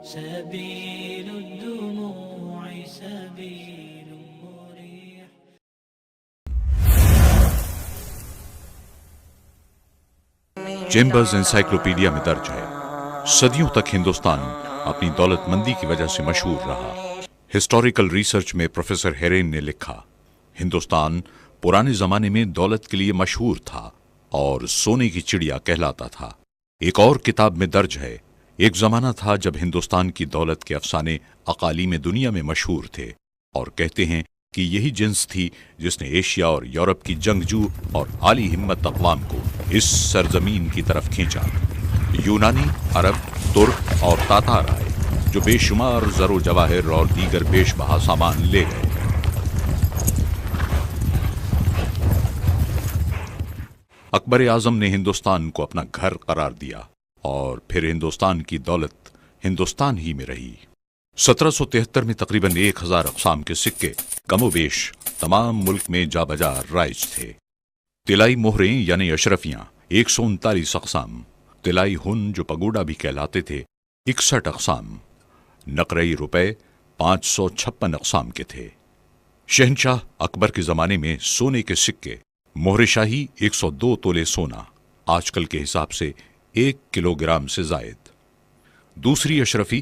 سبيل الدموع سبيل مريح. Chambers encyclopedia میں درج ہے، صدیوں تک ہندوستان اپنی دولت مندی کی وجہ سے مشہور رہا۔ ہسٹوریکل ریسرچ میں پروفیسر ہیرین نے لکھا، ہندوستان پرانے زمانے میں دولت کے لیے مشہور تھا اور سونے کی چڑیا کہلاتا تھا۔ ایک اور کتاب میں درج ہے، ایک زمانہ تھا جب ہندوستان کی دولت کے افسانے اقالیم دنیا میں مشہور تھے، اور کہتے ہیں کہ یہی جنس تھی جس نے ایشیا اور یورپ کی جنگجو اور عالی ہمت اقوام کو اس سرزمین کی طرف کھینچا۔ یونانی، عرب، ترک اور تاتار آئے جو بے شمار زر و جواہر اور دیگر بیش بہا سامان لے گئے۔ اکبر اعظم نے ہندوستان کو اپنا گھر قرار دیا اور پھر ہندوستان کی دولت ہندوستان ہی میں رہی۔ 1773 میں تقریباً 1000 اقسام کے سکے کم و بیش تمام ملک میں جا بجا رائج تھے۔ طلائی مہریں یعنی اشرفیاں 139 اقسام، طلائی ہن جو پگوڑا بھی کہلاتے تھے 61 اقسام، نقرئی روپے 556 اقسام کے تھے۔ شہنشاہ اکبر کے زمانے میں سونے کے سکے مہر شاہی 102 تولے سونا، آج کل کے حساب سے 1 کلو گرام سے زائد۔ دوسری اشرفی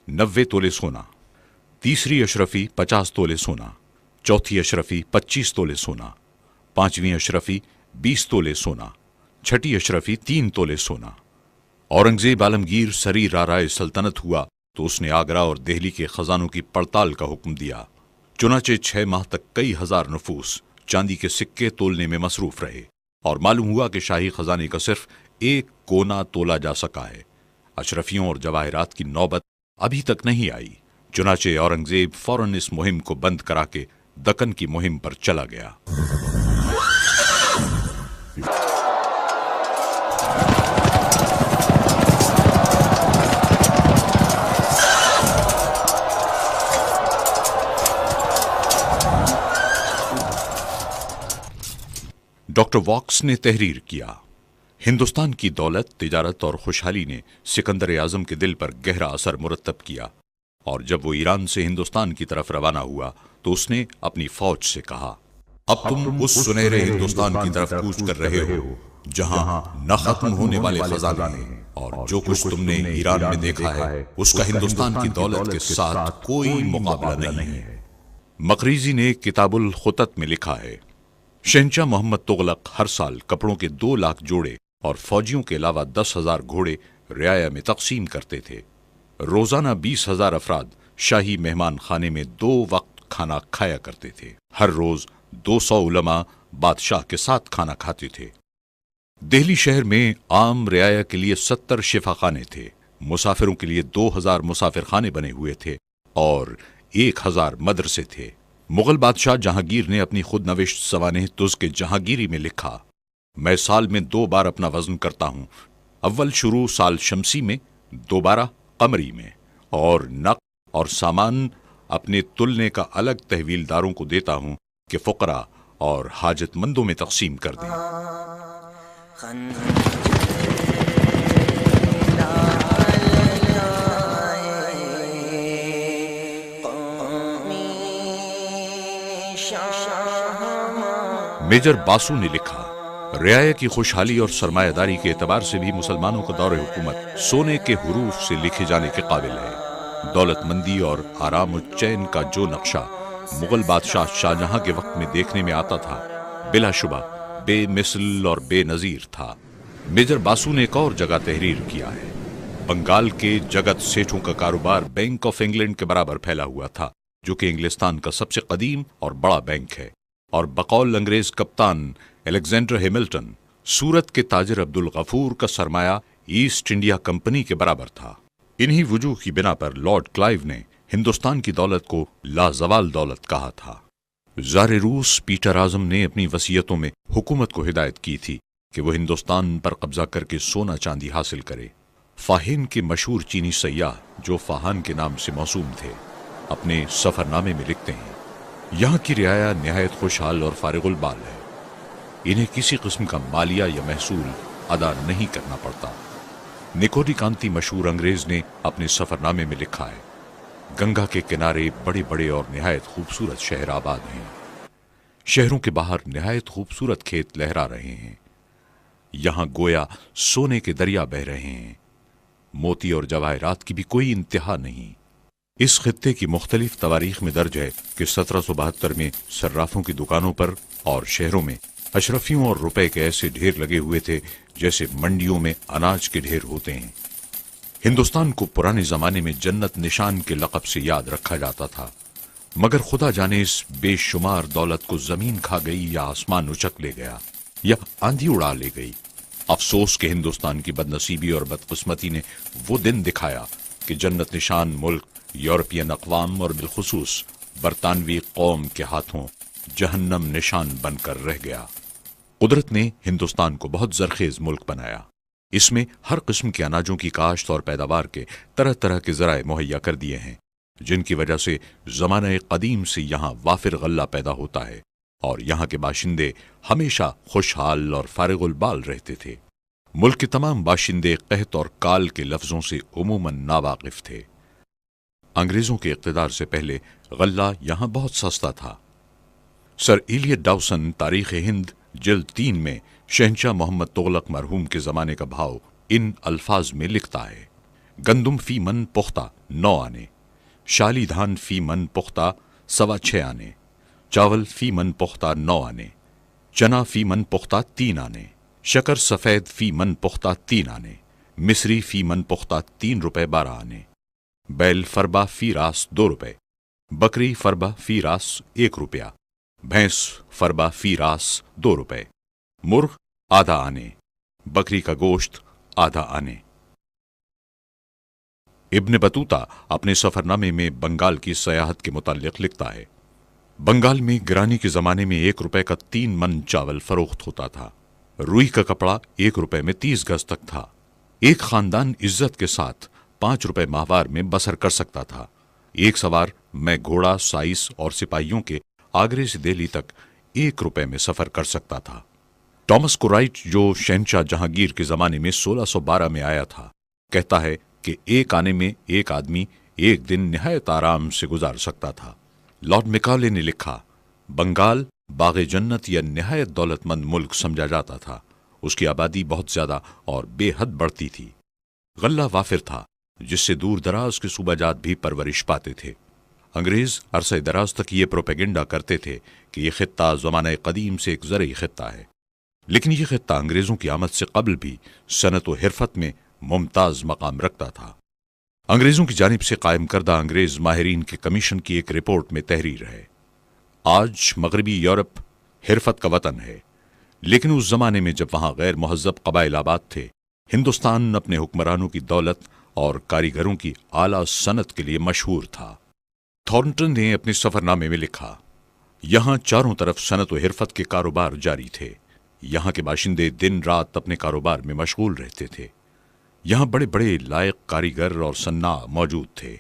90 تولے سونا، تیسری اشرفی 50 تولے سونا، چوتھی اشرفی 25 تولے سونا، پانچویں اشرفی 20 تولے سونا، چھٹی اشرفی 3 تولے سونا۔ اورنگزیب عالمگیر سری رارائے سلطنت ہوا تو اس نے آگرہ اور دہلی کے خزانوں کی پڑتال کا حکم دیا، چنانچہ 6 ماہ تک کئی ہزار نفوس چاندی کے سکے تولنے میں مصروف رہے، اور معلوم ہوا کہ شاہی خزانے کا صرف 1 کونا تولا جا سکا ہے۔ اشرفیوں اور جواہرات کی نوبت ابھی تک نہیں آئی، چنانچہ اورنگزیب فوراً اس مہم کو بند کرا کے دکن کی مہم پر چلا گیا۔ ڈاکٹر واکس نے تحریر کیا، ہندوستان کی دولت، تجارت اور خوشحالی نے سکندر اعظم کے دل پر گہرا اثر مرتب کیا، اور جب وہ ایران سے ہندوستان کی طرف روانہ ہوا تو اس نے اپنی فوج سے کہا، اب تم اس سنہرے ہندوستان کی طرف کوچ کر رہے ہو جہاں نہ ختم ہونے والے خزانے ہیں، اور جو کچھ تم نے ایران میں دیکھا ہے اس کا ہندوستان کی دولت کے ساتھ کوئی مقابلہ نہیں ہے۔ مقریزی نے کتاب الخطط میں لکھا ہے، شہنشاہ محمد تغلق ہر سال کپڑوں کے 2 لاکھ جوڑے اور فوجیوں کے علاوہ 10,000 گھوڑے رعایا میں تقسیم کرتے تھے۔ روزانہ 20,000 افراد شاہی مہمان خانے میں 2 وقت کھانا کھایا کرتے تھے۔ ہر روز 200 علماء بادشاہ کے ساتھ کھانا کھاتے تھے۔ دہلی شہر میں عام رعایا کے لیے 70 شفا خانے تھے، مسافروں کے لیے 2000 مسافر خانے بنے ہوئے تھے اور 1000 مدرسے تھے۔ مغل بادشاہ جہانگیر نے اپنی خود نوشت سوانح تزک جہانگیری میں لکھا، میں سال میں 2 بار اپنا وزن کرتا ہوں، اول شروع سال شمسی میں، دوبارہ قمری میں، اور نقد اور سامان اپنے تلنے کا الگ تحویل داروں کو دیتا ہوں کہ فقراء اور حاجت مندوں میں تقسیم کر دیں۔ میجر باسو نے لکھا، رعایا کی خوشحالی اور سرمایہ داری کے اعتبار سے بھی مسلمانوں کا دور حکومت سونے کے حروف سے لکھے جانے کے قابل ہے۔ دولت مندی اور آرام و چین کا جو نقشہ مغل بادشاہ شاہجہاں کے وقت میں دیکھنے میں آتا تھا، بلا شبہ بے مثل اور بے نظیر تھا۔ میجر باسو نے ایک اور جگہ تحریر کیا ہے، بنگال کے جگت سیٹھوں کا کاروبار بینک آف انگلینڈ کے برابر پھیلا ہوا تھا، جو کہ انگلستان کا سب سے قدیم اور بڑا بینک ہے، اور بقول انگریز کپتان الیگزینڈر ہیملٹن سورت کے تاجر عبد الغفور کا سرمایہ ایسٹ انڈیا کمپنی کے برابر تھا۔ انہی وجوہ کی بنا پر لارڈ کلائیو نے ہندوستان کی دولت کو لازوال دولت کہا تھا۔ زار روس پیٹر اعظم نے اپنی وصیتوں میں حکومت کو ہدایت کی تھی کہ وہ ہندوستان پر قبضہ کر کے سونا چاندی حاصل کرے۔ فاہین کے مشہور چینی سیاح جو فاہان کے نام سے موسوم تھے، اپنے سفر نامے میں لکھتے ہیں، یہاں کی رعایا نہایت خوشحال اور فارغ البال ہے، انہیں کسی قسم کا مالیہ یا محصول ادا نہیں کرنا پڑتا۔ निकोडी कांति मशहूर अंग्रेज ने अपने सफरनामे में लिखा है, गंगा के किनारे बड़े बड़े और निहायत खूबसूरत शहर आबाद हैं। शहरों के बाहर निहायत खूबसूरत खेत लहरा रहे हैं। यहां गोया सोने के दरिया बह रहे हैं। मोती और जवाहरात की भी कोई इंतहा नहीं। इस खित्ते की मुख्तलिफ तवारीख में दर्ज है कि 1772 में सर्राफों की दुकानों पर और शहरों में अशरफियों और रुपए के ऐसे ढेर लगे हुए थे जैसे मंडियों में अनाज के ढेर होते हैं। हिंदुस्तान को पुराने जमाने में जन्नत निशान के लक़ब से याद रखा जाता था, मगर खुदा जाने इस बेशुमार दौलत को जमीन खा गई या आसमान उचक ले गया या आंधी उड़ा ले गई। अफसोस के हिंदुस्तान की बदनसीबी और बदकिस्मती ने वो दिन दिखाया कि जन्नत निशान मुल्क यूरोपियन अक़वाम और बिलखुसूस बरतानवी कौम के हाथों जहन्नम निशान बनकर रह गया। कुदरत ने हिंदुस्तान को बहुत जरखेज मुल्क बनाया। इसमें हर किस्म के अनाजों की काश्त और पैदावार के तरह तरह के जराए मुहैया कर दिए हैं, जिनकी वजह से ज़माने कदीम से यहाँ वाफिर गल्ला पैदा होता है और यहाँ के बाशिंदे हमेशा खुशहाल और फारिगुल बाल रहते थे। मुल्क के तमाम बाशिंदे कहत और काल के लफ्जों से उमूमन नावाकिफ थे। अंग्रेजों के इक़्तिदार से पहले गल्ला यहाँ बहुत सस्ता था। सर इलियट डाउसन तारीख़ हिंद जिल्द 3 में शहंशाह मोहम्मद तुगलक मरहूम के ज़माने का भाव इन अल्फाज में लिखता है, गंदुम फी मन पुख्ता 9 आने, शाली धान फी मन पुख्ता 6.25 आने, चावल फी मन पुख्ता 9 आने, चना फी मन पुख्ता 3 आने, शकर सफ़ेद फी मन पुख्ता 3 आने, मिस्री फी मन पुख्ता 3 रुपए 12 आने, बैल फरबा फी रास 2 रुपए, बकरी फरबा फी रास 1 रुपया, भैंस फरबा फी रास 2 रुपए, मुर्ग आधा आने, बकरी का गोश्त आधा आने। इब्न बतूता अपने सफरनामे में बंगाल की सयाहत के मुताल्लिक लिखता है, बंगाल में गिरानी के जमाने में 1 रुपए का 3 मन चावल फरोख्त होता था। रुई का कपड़ा 1 रुपए में 30 गज तक था। एक खानदान इज्जत के साथ 5 रुपए माहवार में बसर कर सकता था। एक सवार में घोड़ा, साइस और सिपाहियों के आगरे से दिल्ली तक 1 रुपए में सफर कर सकता था। टॉमस कुराइट, जो शहंशाह जहांगीर के जमाने में 1612 में आया था, कहता है कि 1 आने में एक आदमी 1 दिन निहायत आराम से गुजार सकता था। लॉर्ड मैकाले ने लिखा, बंगाल बाग़े जन्नत या निहायत दौलतमंद मुल्क समझा जाता था। उसकी आबादी बहुत ज्यादा और बेहद बढ़ती थी। गल्ला वाफिर था, जिससे दूर दराज के सूबाजात भी परवरिश पाते थे। अंग्रेज अरसे दराज तक ये प्रोपेगेंडा करते थे कि यह खित्ता ज़माने कदीम से एक ज़रई खित्ता है, लेकिन यह खित्ता अंग्रेजों की आमद से कबल भी सनत व हिरफत में मुमताज मकाम रखता था। अंग्रेजों की जानिब से कायम करदा अंग्रेज माहिरीन के कमीशन की एक रिपोर्ट में तहरीर है, आज मगरबी यूरोप हिरफत का वतन है, लेकिन उस जमाने में जब वहां गैर मुहज़्ज़ब कबाइल आबाद थे, हिंदुस्तान अपने हुक्मरानों की दौलत और कारीगरों की आला सनत के लिए मशहूर था। थॉर्नटन ने अपने सफरनामे में लिखा, यहां चारों तरफ सनत व हिरफत के कारोबार जारी थे। यहां के बाशिंदे दिन रात अपने कारोबार में मशगूल रहते थे। यहां बड़े बड़े लायक कारीगर और सन्ना मौजूद थे,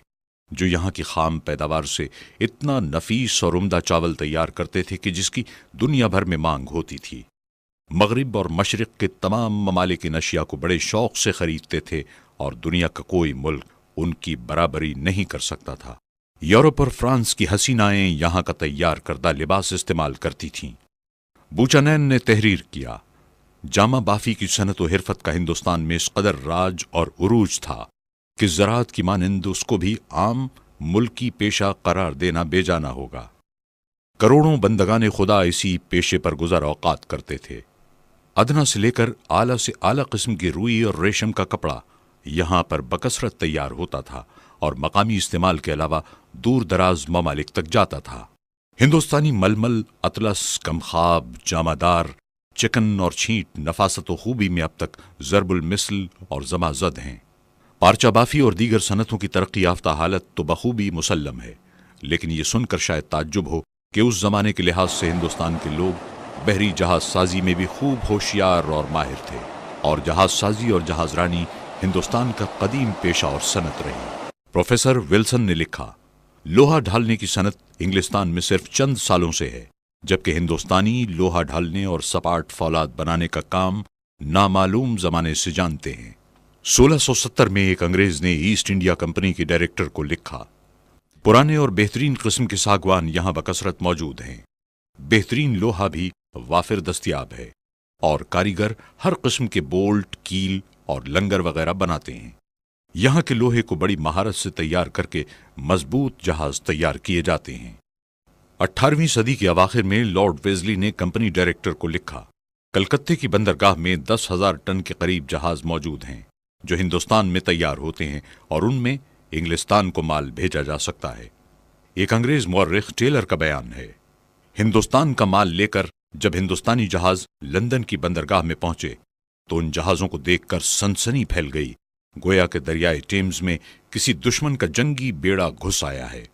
जो यहां की खाम पैदावार से इतना नफीस और उम्दा चावल तैयार करते थे कि जिसकी दुनिया भर में मांग होती थी। मगरिब और मशरिक के तमाम ममालिक इन अशिया को बड़े शौक से खरीदते थे और दुनिया का कोई मुल्क उनकी बराबरी नहीं कर सकता था। यूरोप और फ्रांस की हसीनाएं यहां का तैयार करदा लिबास इस्तेमाल करती थीं। बूचानैन ने तहरीर किया, जामा बाफी की सनत व हिरफत का हिंदुस्तान में इस कदर राज और उरूज था कि ज़राअत की मानिंद उसको भी आम मुल्की पेशा करार देना बेजाना होगा। करोड़ों बंदगाने खुदा इसी पेशे पर गुज़र औकात करते थे। अदना से लेकर आला से आला किस्म की रुई और रेशम का कपड़ा यहां पर बकसरत तैयार होता था और मकामी इस्तेमाल के अलावा दूर दराज ममालिक तक जाता था। हिंदुस्तानी मलमल, अतलस, कमखाब, जामादार, चिकन और छींट नफासत व खूबी में अब तक ज़रबुल मिसल और जमाजद हैं। पारचा बाफी और दीगर सनतों की तरक्की याफ्ता हालत तो बखूबी मुसल्लम है, लेकिन ये सुनकर शायद ताज्जुब हो कि उस जमाने के लिहाज से हिंदुस्तान के लोग बहरी जहाज साजी में भी खूब होशियार और माहिर थे, और जहाज साजी और जहाजरानी हिंदुस्तान का कदीम पेशा और सनत रही। प्रोफेसर विल्सन ने लिखा, लोहा ढालने की सनत इंग्लिस्तान में सिर्फ चंद सालों से है, जबकि हिंदुस्तानी लोहा ढालने और सपाट फौलाद बनाने का काम नामालूम जमाने से जानते हैं। 1670 में एक अंग्रेज ने ईस्ट इंडिया कंपनी के डायरेक्टर को लिखा, पुराने और बेहतरीन किस्म के सागवान यहां बकसरत मौजूद हैं। बेहतरीन लोहा भी वाफिर दस्तयाब है और कारीगर हर किस्म के बोल्ट, कील और लंगर वगैरह बनाते हैं। यहां के लोहे को बड़ी महारत से तैयार करके मजबूत जहाज तैयार किए जाते हैं। 18वीं सदी के अवाखिर में लॉर्ड वेजली ने कंपनी डायरेक्टर को लिखा, कलकत्ते की बंदरगाह में 10,000 टन के करीब जहाज मौजूद हैं जो हिंदुस्तान में तैयार होते हैं और उनमें इंग्लिस्तान को माल भेजा जा सकता है। एक अंग्रेज मौर्रिख टेलर का बयान है, हिंदुस्तान का माल लेकर जब हिंदुस्तानी जहाज लंदन की बंदरगाह में पहुंचे तो उन जहाजों को देखकर सनसनी फैल गई, गोया के दरियाए टेम्स में किसी दुश्मन का जंगी बेड़ा घुस आया है।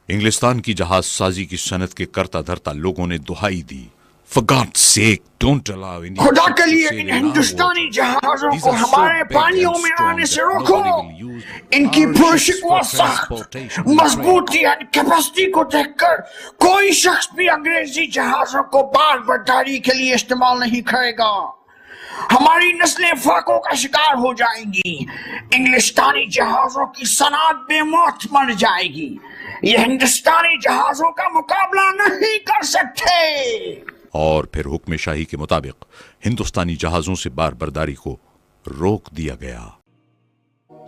इंग्लिस्तान की जहाज साजी की सनत के करता धरता लोगों ने दुहाई दी, For God's sake, don't allow India खुदा के to लिए sail in in our Hindustani waters. जहाजों These को are so हमारे big पानियों and में strong आने से that रोको। nobody will use इनकी our पुरुषिक ships व for सख्त transportation and मजबूती एंड कैपेसिटी को देखकर कोई शख्स भी अंग्रेजी जहाजों को बाल बर्दारी के लिए इस्तेमाल नहीं करेगा। हमारी नस्लें फाकों का शिकार हो जाएंगी। इंग्लिस्तानी जहाजों की सनात बेमौत मर जाएगी। ये हिंदुस्तानी जहाजों का मुकाबला नहीं कर सकते। और फिर हुक्म शाही के मुताबिक हिंदुस्तानी जहाजों से बार बर्दारी को रोक दिया गया।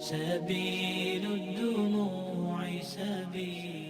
سبيل الدموع سبيل